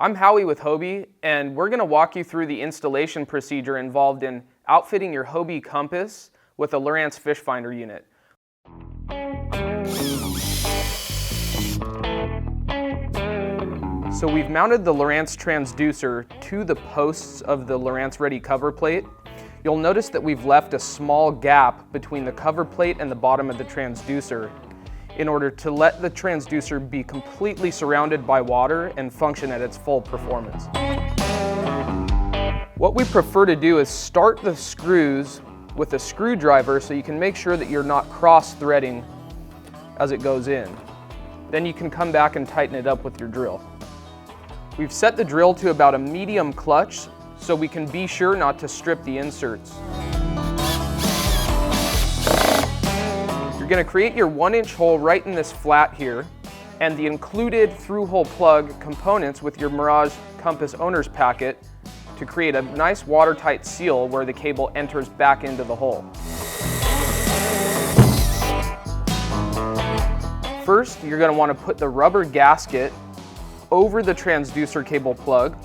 I'm Howie with Hobie, and we're going to walk you through the installation procedure involved in outfitting your Hobie Compass with a Lowrance Fishfinder unit. So we've mounted the Lowrance transducer to the posts of the Lowrance Ready cover plate. You'll notice that we've left a small gap between the cover plate and the bottom of the transducer in order to let the transducer be completely surrounded by water and function at its full performance. What we prefer to do is start the screws with a screwdriver so you can make sure that you're not cross-threading as it goes in. Then you can come back and tighten it up with your drill. We've set the drill to about a medium clutch so we can be sure not to strip the inserts. You're going to create your 1-inch hole right in this flat here, and the included through-hole plug components with your Mirage Compass owner's packet to create a nice watertight seal where the cable enters back into the hole. First, you're going to want to put the rubber gasket over the transducer cable plug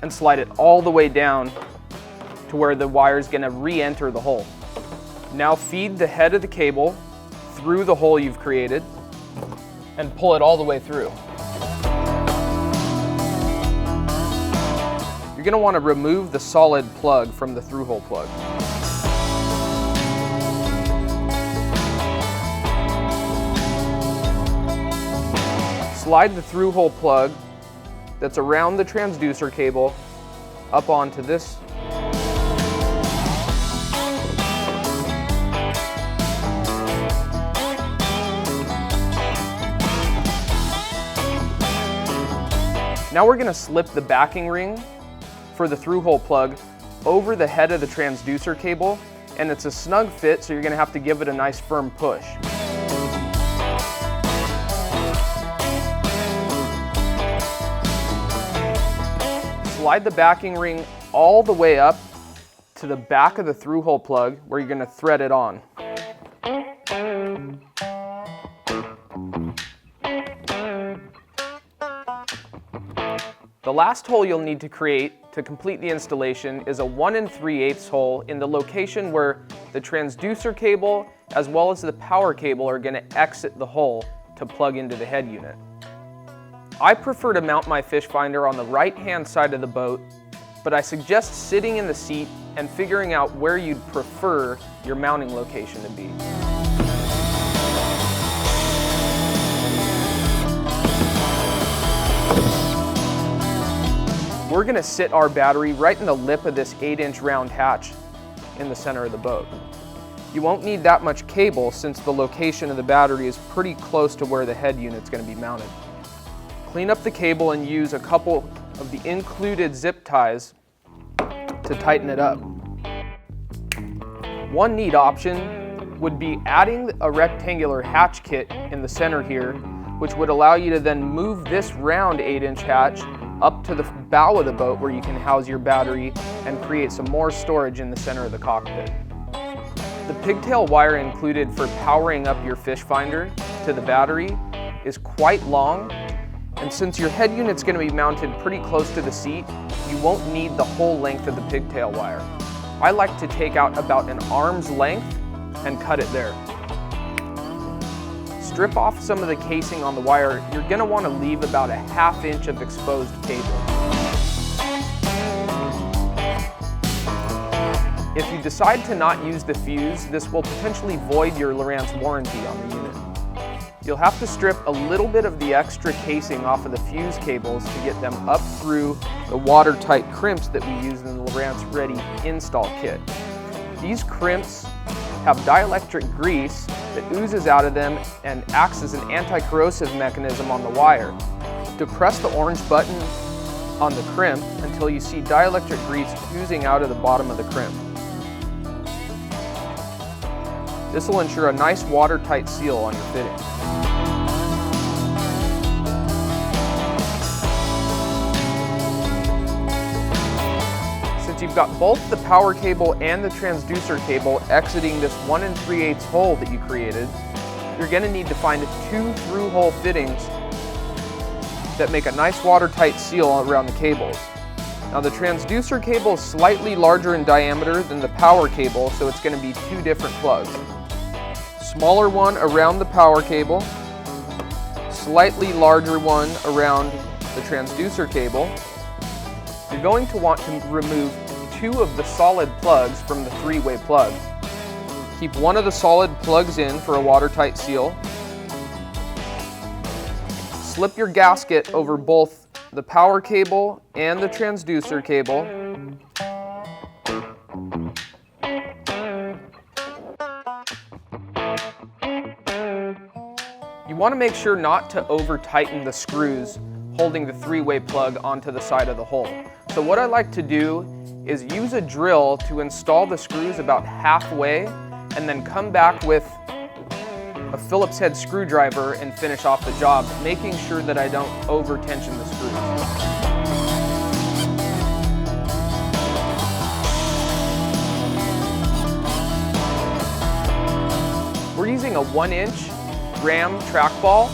and slide it all the way down to where the wire is going to re-enter the hole. Now feed the head of the cable through the hole you've created and pull it all the way through. You're going to want to remove the solid plug from the through-hole plug. Slide the through-hole plug that's around the transducer cable up onto this. Now we're going to slip the backing ring for the through-hole plug over the head of the transducer cable, and it's a snug fit, so you're going to have to give it a nice firm push. Slide the backing ring all the way up to the back of the through-hole plug where you're going to thread it on. The last hole you'll need to create to complete the installation is a 1 3/8 hole in the location where the transducer cable as well as the power cable are going to exit the hole to plug into the head unit. I prefer to mount my Fishfinder on the right-hand side of the boat, but I suggest sitting in the seat and figuring out where you'd prefer your mounting location to be. We're going to sit our battery right in the lip of this 8-inch round hatch in the center of the boat. You won't need that much cable since the location of the battery is pretty close to where the head unit's going to be mounted. Clean up the cable and use a couple of the included zip ties to tighten it up. One neat option would be adding a rectangular hatch kit in the center here, which would allow you to then move this round 8-inch hatch up to the bow of the boat where you can house your battery and create some more storage in the center of the cockpit. The pigtail wire included for powering up your Fishfinder to the battery is quite long, and since your head unit's going to be mounted pretty close to the seat, you won't need the whole length of the pigtail wire. I like to take out about an arm's length and cut it there. Strip off some of the casing on the wire. You're going to want to leave about a 1/2 inch of exposed cable. If you decide to not use the fuse, this will potentially void your Lowrance warranty on the unit. You'll have to strip a little bit of the extra casing off of the fuse cables to get them up through the watertight crimps that we use in the Lowrance Ready install kit. These crimps have dielectric grease that oozes out of them and acts as an anti-corrosive mechanism on the wire. Depress the orange button on the crimp until you see dielectric grease oozing out of the bottom of the crimp. This will ensure a nice watertight seal on your fitting. Since you've got both the power cable and the transducer cable exiting this 1 3/8 hole that you created, you're going to need to find 2 through-hole fittings that make a nice watertight seal around the cables. Now the transducer cable is slightly larger in diameter than the power cable, so it's going to be two different plugs. Smaller one around the power cable, slightly larger one around the transducer cable. You're going to want to remove two of the solid plugs from the three-way plug. Keep one of the solid plugs in for a watertight seal. Slip your gasket over both the power cable and the transducer cable. You want to make sure not to over tighten the screws holding the three-way plug onto the side of the hole. So what I like to do is use a drill to install the screws about halfway and then come back with a Phillips head screwdriver and finish off the job, making sure that I don't over tension the screws. We're using a 1-inch Ram trackball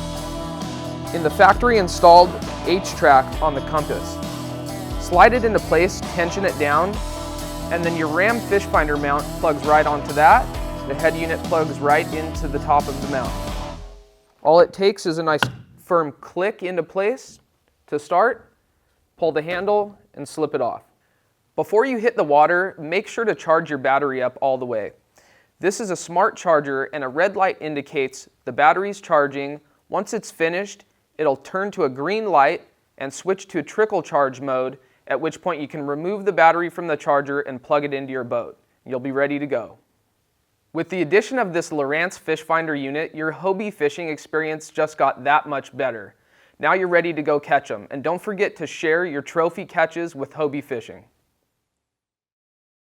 in the factory installed H-track on the Compass. Slide it into place, tension it down, and then your Ram Fishfinder mount plugs right onto that. The head unit plugs right into the top of the mount. All it takes is a nice firm click into place to start, pull the handle, and slip it off. Before you hit the water, make sure to charge your battery up all the way. This is a smart charger, and a red light indicates the battery's charging. Once it's finished, it'll turn to a green light and switch to trickle charge mode, at which point you can remove the battery from the charger and plug it into your boat. You'll be ready to go. With the addition of this Lowrance Fishfinder unit, your Hobie fishing experience just got that much better. Now you're ready to go catch them, and don't forget to share your trophy catches with Hobie Fishing.